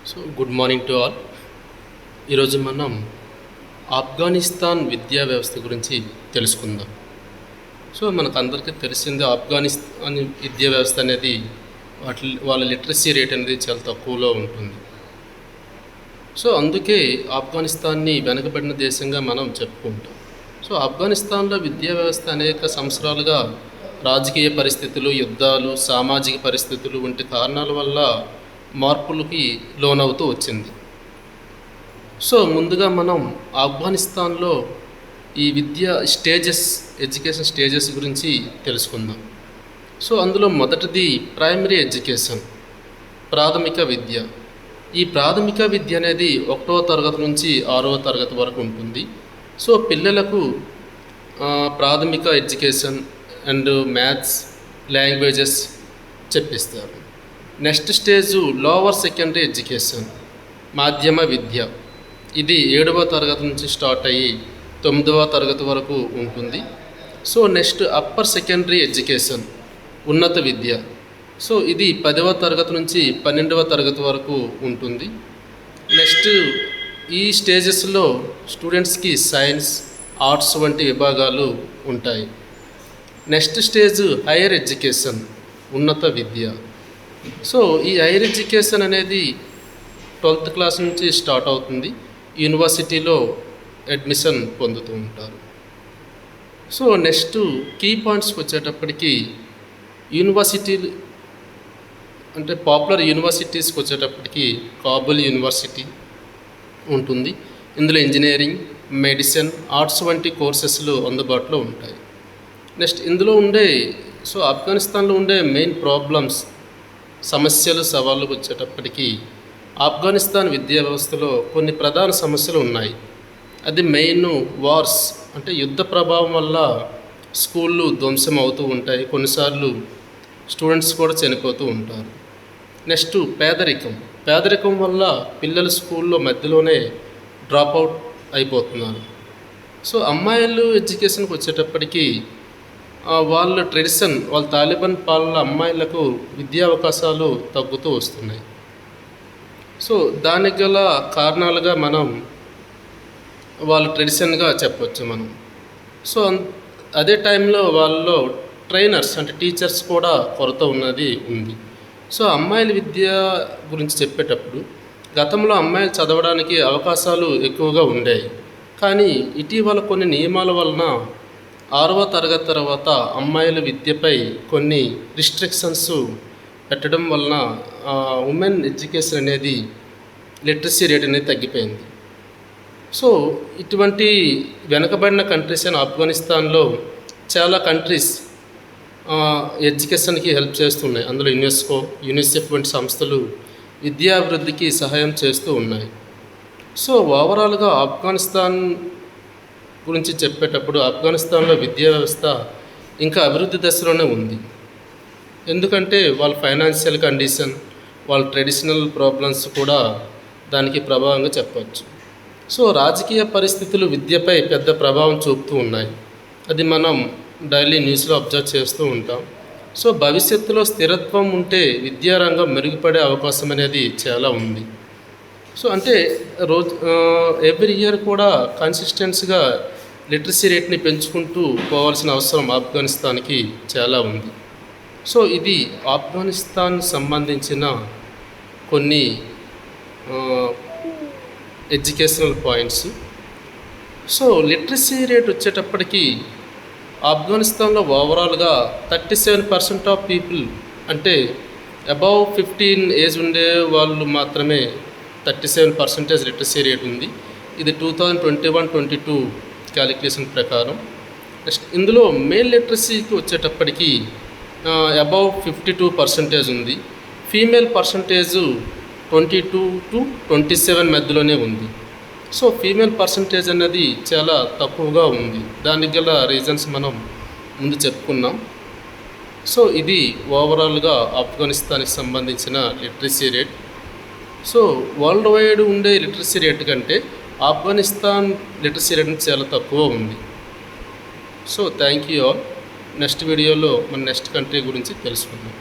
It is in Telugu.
So good morning to all. ఈరోజు మనం ఆఫ్ఘనిస్తాన్ విద్యా వ్యవస్థ గురించి తెలుసుకుందాం. సో మనకు అందరికీ తెలిసిందే, ఆఫ్ఘనిస్తాన్ విద్యా వ్యవస్థ అనేది వాళ్ళ లిటరసీ రేట్ అనేది చాలా తక్కువలో ఉంటుంది. సో అందుకే ఆఫ్ఘనిస్తాన్ని వెనుకబడిన దేశంగా మనం చెప్పుకుంటాం. సో ఆఫ్ఘనిస్తాన్లో విద్యా వ్యవస్థ అనేక సంవత్సరాలుగా రాజకీయ పరిస్థితులు, యుద్ధాలు, సామాజిక పరిస్థితులు వంటి కారణాల వల్ల మార్పులకి లోనవుతూ వచ్చింది. సో ముందుగా మనం ఆఫ్ఘనిస్తాన్లో ఈ ఎడ్యుకేషన్ స్టేజెస్ గురించి తెలుసుకుందాం. సో అందులో మొదటిది ప్రైమరీ ఎడ్యుకేషన్, ప్రాథమిక విద్య. ఈ ప్రాథమిక విద్య అనేది 1వ తరగతి నుంచి 6వ తరగతి వరకు ఉంటుంది. సో పిల్లలకు ప్రాథమిక ఎడ్యుకేషన్ అండ్ మ్యాథ్స్, లాంగ్వేజెస్ చెప్పిస్తారు. Next stage lower secondary education, మాధ్యమ విద్య. ఇది 7వ తరగతి నుంచి స్టార్ట్ అయ్యి 9వ తరగతి వరకు ఉంటుంది. So next upper secondary education, ఉన్నత విద్య. సో ఇది 10వ తరగతి నుంచి 12వ తరగతి వరకు ఉంటుంది. నెక్స్ట్ ఈ స్టేజెస్లో స్టూడెంట్స్కి సైన్స్, ఆర్ట్స్ వంటి విభాగాలు ఉంటాయి. నెక్స్ట్ స్టేజ్ హైయర్ ఎడ్యుకేషన్, ఉన్నత విద్య. సో ఈ హైయర్ ఎడ్యుకేషన్ అనేది 12th క్లాస్ నుంచి స్టార్ట్ అవుతుంది. యూనివర్సిటీలో అడ్మిషన్ పొందుతూ ఉంటారు. సో నెక్స్ట్ కీ పాయింట్స్కి వచ్చేటప్పటికి యూనివర్సిటీలు అంటే పాపులర్ యూనివర్సిటీస్కి వచ్చేటప్పటికి కాబూల్ యూనివర్సిటీ ఉంటుంది. ఇందులో ఇంజనీరింగ్, మెడిసిన్, ఆర్ట్స్ వంటి కోర్సెస్లు అందుబాటులో ఉంటాయి. నెక్స్ట్ ఇందులో ఆఫ్ఘనిస్తాన్లో ఉండే మెయిన్ ప్రాబ్లమ్స్, సమస్యలు, సవాళ్ళకు వచ్చేటప్పటికి ఆఫ్ఘనిస్తాన్ విద్యా వ్యవస్థలో కొన్ని ప్రధాన సమస్యలు ఉన్నాయి. అది మెయిన్ వార్స్, అంటే యుద్ధ ప్రభావం వల్ల స్కూళ్ళు ధ్వంసం అవుతూ ఉంటాయి. కొన్నిసార్లు స్టూడెంట్స్ కూడా చనిపోతూ ఉంటారు. నెక్స్ట్ పేదరికం వల్ల పిల్లలు స్కూల్లో మధ్యలోనే డ్రాప్ అవుట్ అయిపోతున్నారు. సో అమ్మాయిలు ఎడ్యుకేషన్కి వచ్చేటప్పటికి వాళ్ళ తాలిబాన్ పాలన అమ్మాయిలకు విద్యా అవకాశాలు తగ్గుతూ వస్తున్నాయి. సో దానికి గల కారణాలుగా మనం వాళ్ళ ట్రెడిషన్గా చెప్పవచ్చు మనం. సో అదే టైంలో వాళ్ళలో ట్రైనర్స్ అంటే టీచర్స్ కూడా కొరత ఉంది. సో అమ్మాయిల విద్య గురించి చెప్పేటప్పుడు గతంలో అమ్మాయిలు చదవడానికి అవకాశాలు ఎక్కువగా ఉండేవి. కానీ ఇటీవల కొన్ని నియమాల వలన 6వ తరగతి తర్వాత అమ్మాయిల విద్యపై కొన్ని రిస్ట్రిక్షన్స్ పెట్టడం వలన ఉమెన్ ఎడ్యుకేషన్ అనేది, లిటరసీ రేట్ అనేది తగ్గిపోయింది. సో ఇటువంటి వెనుకబడిన కంట్రీస్ అయిన ఆఫ్ఘనిస్తాన్లో చాలా కంట్రీస్ ఎడ్యుకేషన్కి హెల్ప్ చేస్తున్నాయి. అందులో యునెస్ఎఫ్ వంటి సంస్థలు విద్యాభివృద్ధికి సహాయం చేస్తూ ఉన్నాయి. సో ఓవరాల్గా ఆఫ్ఘనిస్తాన్ గురించి చెప్పేటప్పుడు ఆఫ్ఘనిస్తాన్లో విద్యా వ్యవస్థ ఇంకా అభివృద్ధి దశలోనే ఉంది. ఎందుకంటే వాళ్ళ ఫైనాన్షియల్ కండిషన్, వాళ్ళ ట్రెడిషనల్ ప్రాబ్లమ్స్ కూడా దానికి ప్రభావంగా చెప్పవచ్చు. సో రాజకీయ పరిస్థితులు విద్యపై పెద్ద ప్రభావం చూపుతూ ఉన్నాయి. అది మనం డైలీ న్యూస్లో అబ్జర్వ్ చేస్తూ ఉంటాం. సో భవిష్యత్తులో స్థిరత్వం ఉంటే విద్యారంగం మెరుగుపడే అవకాశం అనేది చాలా ఉంది. సో అంటే ఎవ్రీ ఇయర్ కూడా కన్సిస్టెన్సీగా లిటరసీ రేట్ని పెంచుకుంటూ పోవాల్సిన అవసరం ఆఫ్ఘనిస్తాన్కి చాలా ఉంది. సో ఇది ఆఫ్ఘనిస్తాన్ సంబంధించిన కొన్ని educational points. So literacy rate వచ్చేటప్పటికి ఆఫ్ఘనిస్తాన్లో ఓవరాల్గా 37% ఆఫ్ పీపుల్, అంటే అబౌవ్ 15 ఏజ్ ఉండే వాళ్ళు మాత్రమే 37% లిటరసీ రేట్ ఉంది. ఇది 2021-22 క్యాలిక్యులేషన్ ప్రకారం. నెక్స్ట్ ఇందులో మేల్ లిటరసీకి వచ్చేటప్పటికి అబౌవ్ 52% ఉంది. ఫీమేల్ పర్సంటేజ్ 22-27 మధ్యలోనే ఉంది. సో ఫీమేల్ పర్సంటేజ్ అనేది చాలా తక్కువగా ఉంది. దానికి గల రీజన్స్ మనం ముందు చెప్పుకున్నాం. సో ఇది ఓవరాల్గా ఆఫ్ఘనిస్తాన్కి సంబంధించిన literacy rate. So world wide ఉండే లిటరసీ రేట్ కంటే ఆఫ్ఘనిస్తాన్ లిటరసీ రేట్ చాలా తక్కువ ఉంది. So thank you all. Next వీడియోలో మన నెక్స్ట్ కంట్రీ గురించి తెలుసుకుందాం.